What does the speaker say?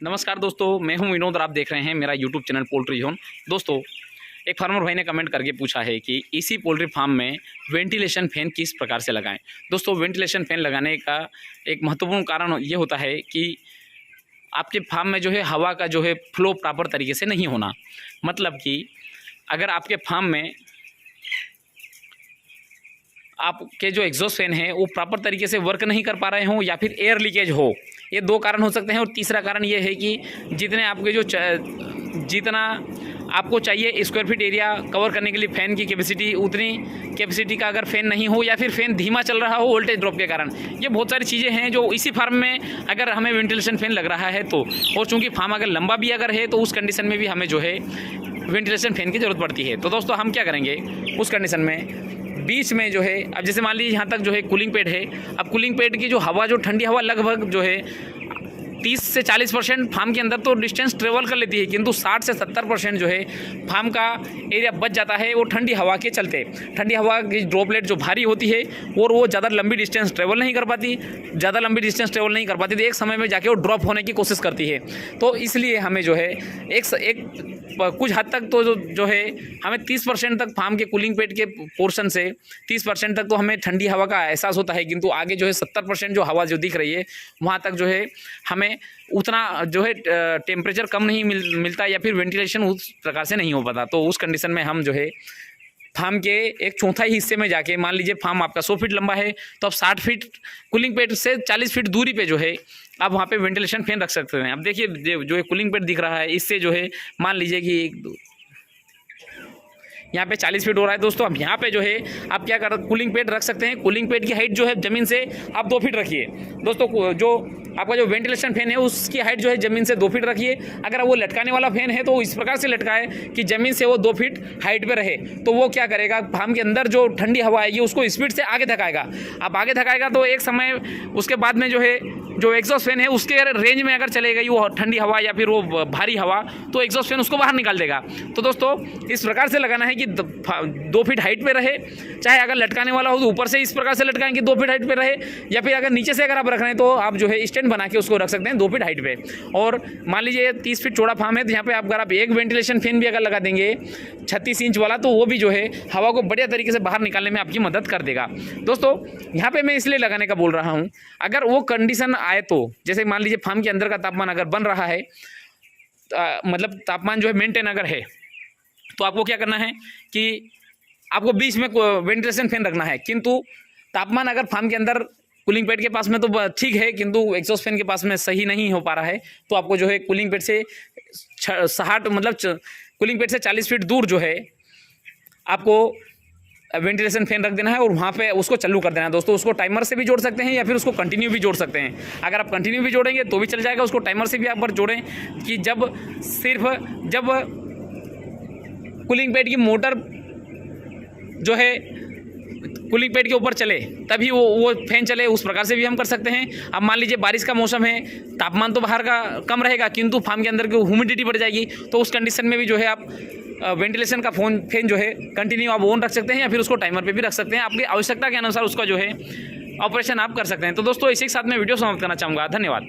नमस्कार दोस्तों, मैं हूं विनोद और आप देख रहे हैं मेरा यूट्यूब चैनल पोल्ट्री जोन। दोस्तों, एक फार्मर भाई ने कमेंट करके पूछा है कि इसी पोल्ट्री फार्म में वेंटिलेशन फैन किस प्रकार से लगाएं। दोस्तों, वेंटिलेशन फैन लगाने का एक महत्वपूर्ण कारण ये होता है कि आपके फार्म में जो है हवा का जो है फ्लो प्रॉपर तरीके से नहीं होना। मतलब कि अगर आपके फार्म में आपके जो एग्जॉस्ट फैन है वो प्रॉपर तरीके से वर्क नहीं कर पा रहे हों या फिर एयर लीकेज हो, ये दो कारण हो सकते हैं। और तीसरा कारण ये है कि जितने आपके जितना आपको चाहिए स्क्वायर फीट एरिया कवर करने के लिए फ़ैन की कैपेसिटी, उतनी कैपेसिटी का अगर फ़ैन नहीं हो या फिर फ़ैन धीमा चल रहा हो वोल्टेज ड्रॉप के कारण, ये बहुत सारी चीज़ें हैं जो इसी फार्म में अगर हमें वेंटिलेशन फ़ैन लग रहा है तो। और चूँकि फार्म अगर लंबा भी अगर है तो उस कंडीशन में भी हमें जो है वेंटिलेशन फ़ैन की ज़रूरत पड़ती है। तो दोस्तों, हम क्या करेंगे उस कंडीशन में, बीच में जो है, अब जैसे मान लीजिए यहाँ तक जो है कूलिंग पैड है। अब कूलिंग पैड की जो हवा, जो ठंडी हवा लगभग जो है 30 से 40% फार्म के अंदर तो डिस्टेंस ट्रेवल कर लेती है, किंतु 60 से 70% जो है फार्म का एरिया बच जाता है वो ठंडी हवा के चलते। ठंडी हवा की ड्रॉपलेट जो भारी होती है और वो ज़्यादा लंबी डिस्टेंस ट्रेवल नहीं कर पाती, तो एक समय में जाके वो ड्रॉप होने की कोशिश करती है। तो इसलिए हमें जो है कुछ हद तक तो जो है हमें 30% तक फार्म के कूलिंग पैड के पोर्शन से 30% तक तो हमें ठंडी हवा का एहसास होता है, किंतु आगे जो है 70% जो हवा जो दिख रही है वहाँ तक जो है हमें उतना जो है टेम्परेचर कम नहीं मिलता या फिर वेंटिलेशन उस प्रकार से नहीं हो पाता। तो उस कंडीशन में हम जो है फार्म के एक चौथाई हिस्से में जाके, मान लीजिए फार्म आपका 100 फीट लंबा है तो आप 60 फीट कूलिंग पैड से 40 फीट दूरी पे जो है आप वहाँ पे वेंटिलेशन फैन रख सकते हैं। अब देखिए जो है कूलिंग पैड दिख रहा है, इससे जो है मान लीजिए कि यहाँ पे 40 फीट हो रहा है। दोस्तों, अब यहाँ पे जो है आप क्या कर कूलिंग पैड रख सकते हैं। कूलिंग पैड की हाइट जो है ज़मीन से आप 2 फीट रखिए। दोस्तों, जो आपका जो वेंटिलेशन फैन है उसकी हाइट जो है ज़मीन से 2 फीट रखिए। अगर वो लटकाने वाला फैन है तो इस प्रकार से लटकाए कि ज़मीन से वो 2 फीट हाइट पे रहे। तो वो क्या करेगा, फार्म के अंदर जो ठंडी हवा आएगी उसको स्पीड से आगे धकाएगा। अब आगे धकाएगा तो एक समय उसके बाद में जो है जो एग्जॉस्ट फैन है उसके रेंज में अगर चले गई वो ठंडी हवा या फिर वो भारी हवा, तो एग्जॉस्ट फैन उसको बाहर निकाल देगा। तो दोस्तों, इस प्रकार से लगाना है कि 2 फीट हाइट पे रहे। चाहे अगर लटकाने वाला हो तो ऊपर से इस प्रकार से लटकाएं कि 2 फीट हाइट पे रहे, या फिर अगर नीचे से अगर आप रख रहे हैं तो आप जो है स्टैंड बना के उसको रख सकते हैं 2 फीट हाइट पे। और मान लीजिए 30 फीट चौड़ा फार्म है तो यहाँ पे अगर आप एक वेंटिलेशन फैन भी अगर लगा देंगे 36 इंच वाला, तो वो भी जो है हवा को बढ़िया तरीके से बाहर निकालने में आपकी मदद कर देगा। दोस्तों, यहाँ पे मैं इसलिए लगाने का बोल रहा हूँ, अगर वो कंडीशन आए तो, जैसे मान लीजिए फार्म के अंदर का तापमान अगर बन रहा है, मतलब तापमान जो है मेंटेन अगर है, तो आपको क्या करना है कि आपको बीच में वेंटिलेशन फैन रखना है। किंतु तापमान अगर फार्म के अंदर कूलिंग पैड के पास में तो ठीक है, किंतु एग्जॉस्ट फैन के पास में सही नहीं हो पा रहा है, तो आपको जो है कूलिंग पैड से 60 मतलब कूलिंग पैड से 40 फीट दूर जो है आपको वेंटिलेशन फैन रख देना है और वहाँ पे उसको चालू कर देना है। दोस्तों, उसको टाइमर से भी जोड़ सकते हैं या फिर उसको कंटिन्यू भी जोड़ सकते हैं। अगर आप कंटिन्यू भी जोड़ेंगे तो भी चल जाएगा, उसको टाइमर से भी आप जोड़ें कि जब कूलिंग पैड की मोटर जो है कूलिंग पैड के ऊपर चले तभी वो फैन चले, उस प्रकार से भी हम कर सकते हैं। अब मान लीजिए बारिश का मौसम है, तापमान तो बाहर का कम रहेगा किंतु फार्म के अंदर की ह्यूमिडिटी बढ़ जाएगी, तो उस कंडीशन में भी जो है आप वेंटिलेशन का फैन जो है कंटिन्यू आप ऑन रख सकते हैं या फिर उसको टाइमर पे भी रख सकते हैं। आपकी आवश्यकता के अनुसार उसका जो है ऑपरेशन आप कर सकते हैं। तो दोस्तों, इसी के साथ मैं वीडियो समाप्त करना चाहूँगा। धन्यवाद।